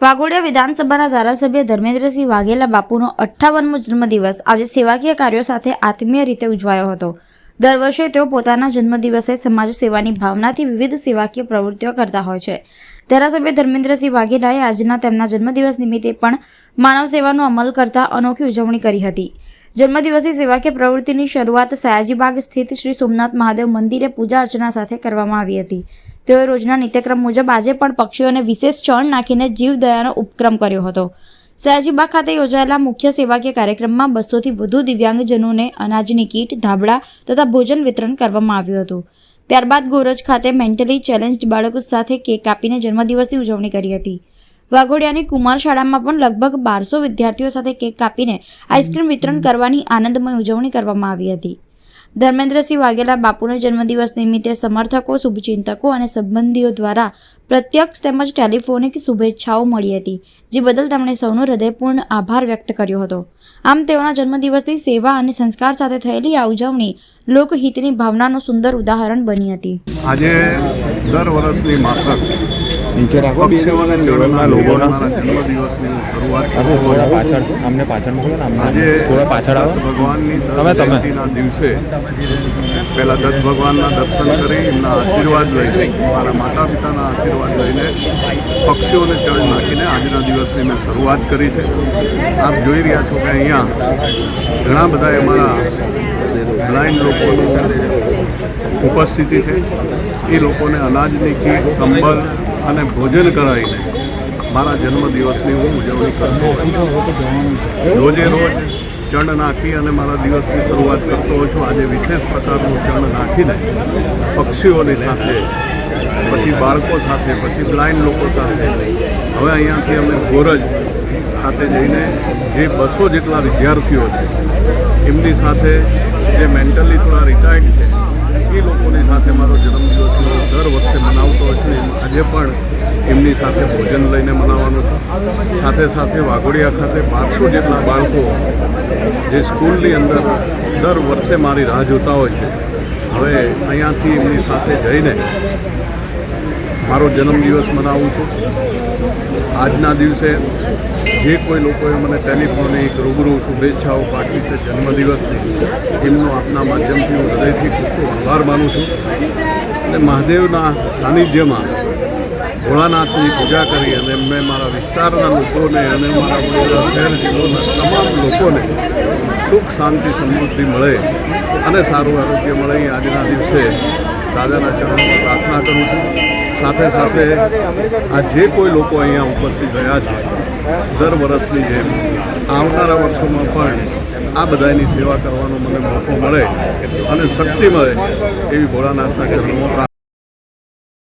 વાઘોડિયા વિધાનસભાના ધારાસભ્ય ધર્મેન્દ્રસિંહ વાઘેલા બાપુનો 58મો જન્મદિવસ આજે સેવાકીય કાર્યો સાથે આત્મીય રીતે ઉજવાયો હતો। દર વર્ષે તેઓ પોતાના જન્મદિવસે સમાજ સેવાની ભાવનાથી વિવિધ સેવાકીય પ્રવૃત્તિઓ કરતા હોય છે। ધારાસભ્ય ધર્મેન્દ્રસિંહ વાઘેલાએ આજના તેમના જન્મદિવસ નિમિત્તે પણ માનવ સેવાનો અમલ કરતા અનોખી ઉજવણી કરી હતી। જન્મદિવસની સેવાકીય પ્રવૃત્તિની શરૂઆત સયાજીબાગ સ્થિત શ્રી સોમનાથ મહાદેવ મંદિરે પૂજા અર્ચના સાથે કરવામાં આવી હતી। તેઓએ રોજના નિત્યક્રમ મુજબ આજે પણ પક્ષીઓને વિશેષ ચણ નાખીને જીવદયાનો ઉપક્રમ કર્યો હતો। સયાજીબાગ ખાતે યોજાયેલા મુખ્ય સેવાકીય કાર્યક્રમમાં 200થી વધુ દિવ્યાંગજનોને અનાજની કીટ, ધાબળા તથા ભોજન વિતરણ કરવામાં આવ્યું હતું। ત્યારબાદ ગોરજ ખાતે મેન્ટલી ચેલેન્જ્ડ બાળકો સાથે કેક કાપીને જન્મદિવસની ઉજવણી કરી હતી। વાઘોડિયાની કુમાર શાળામાં પણ લગભગ 1200 વિદ્યાર્થીઓ સાથે કેક કાપીને આઈસ્ક્રીમ વિતરણ કરવાની આનંદમય ઉજવણી કરવામાં આવી હતી। ધર્મેન્દ્રસિંહ વાઘેલા બાપુના જન્મદિવસ નિમિત્તે સમર્થકો, શુભચિંતકો અને સંબંધીઓ દ્વારા પ્રત્યક્ષ તેમજ ટેલિફોનિક શુભેચ્છાઓ મળી હતી, જે બદલ તેમણે સૌનો હૃદયપૂર્ણ આભાર વ્યક્ત કર્યો હતો। આમ તેઓના જન્મદિવસની સેવા અને સંસ્કાર સાથે થયેલી આ ઉજવણી લોકહિતની ભાવનાનું સુંદર ઉદાહરણ બની હતી। આજે દર વર્ષની માફક નીચે રાખો પક્ષીઓને ચડના લોકોના જન્મદિવસની શરૂઆત પાછળ મોકલો ને આજે થોડા પાછળ આવો ભગવાનની તમે જયંતિના દિવસે પહેલાં દત્ત ભગવાનના દર્શન કરી એમના આશીર્વાદ લઈને, મારા માતા પિતાના આશીર્વાદ લઈને પક્ષીઓને ચણ નાખીને આજના દિવસની મેં શરૂઆત કરી છે। આપ જોઈ રહ્યા છો કે અહીંયા ઘણા બધા અમારા બ્લાઇન્ડ લોકોની ઉપસ્થિતિ છે। એ લોકોને અનાજની કીટ, કંબલ અને ભોજન કરાવીને મારા જન્મદિવસની હું ઉજવણી કરતો હોય। રોજે રોજ ચણ નાખી અને મારા દિવસની શરૂઆત કરતો હોઉં છું। આજે વિશેષ પ્રકારનું ચણ નાખીને પક્ષીઓની સાથે, પછી બાળકો સાથે, પછી બ્લાઇન્ડ લોકો સાથે, હવે અહીંયાથી અમે ગોરજ ખાતે જઈને જે 200 જેટલા વિદ્યાર્થીઓ છે એમની સાથે, જે મેન્ટલી થોડા રિટાયર્ડ છે એ લોકોની સાથે મારો જન્મદિવસ દર વખતે મનાવતો હોય છું। આજે પણ એમની સાથે ભોજન લઈને મનાવવાનું છે। સાથે સાથે વાઘોડિયા ખાતે 1200 જેટલા બાળકો જે સ્કૂલની અંદર દર વર્ષે મારી રાહ જોતા હોય છે, હવે અહીંયાથી એમની સાથે જઈને મારો જન્મદિવસ મનાવું છું। આજના દિવસે જે કોઈ લોકોએ મને ટેલિફોનિક, રૂબરૂ શુભેચ્છાઓ પાઠવી છે જન્મદિવસની, એમનો આપના માધ્યમથી હું હૃદયથી ખૂબ ખૂબ આભાર માનું છું। અને મહાદેવના સાનિધ્યમાં ભોળાનાથની પૂજા કરી અને મેં મારા વિસ્તારના લોકોને અને મારા વડોદરા શહેર જિલ્લાના તમામ લોકોને સુખ, શાંતિ, સમૃદ્ધિ મળે અને સારું આરોગ્ય મળે એ આજના દિવસે દાદાના ચરણોમાં પ્રાર્થના કરું છું। સાથે સાથે આ જે કોઈ લોકો અહીંયા ઉપસ્થિત રહ્યા છે, દર વર્ષની જેમ આવનારા વર્ષોમાં પણ આ બધાની સેવા કરવાનો મને મોકો મળે અને શક્તિ મળે એવી ભોળાનાથના ચરણોમાં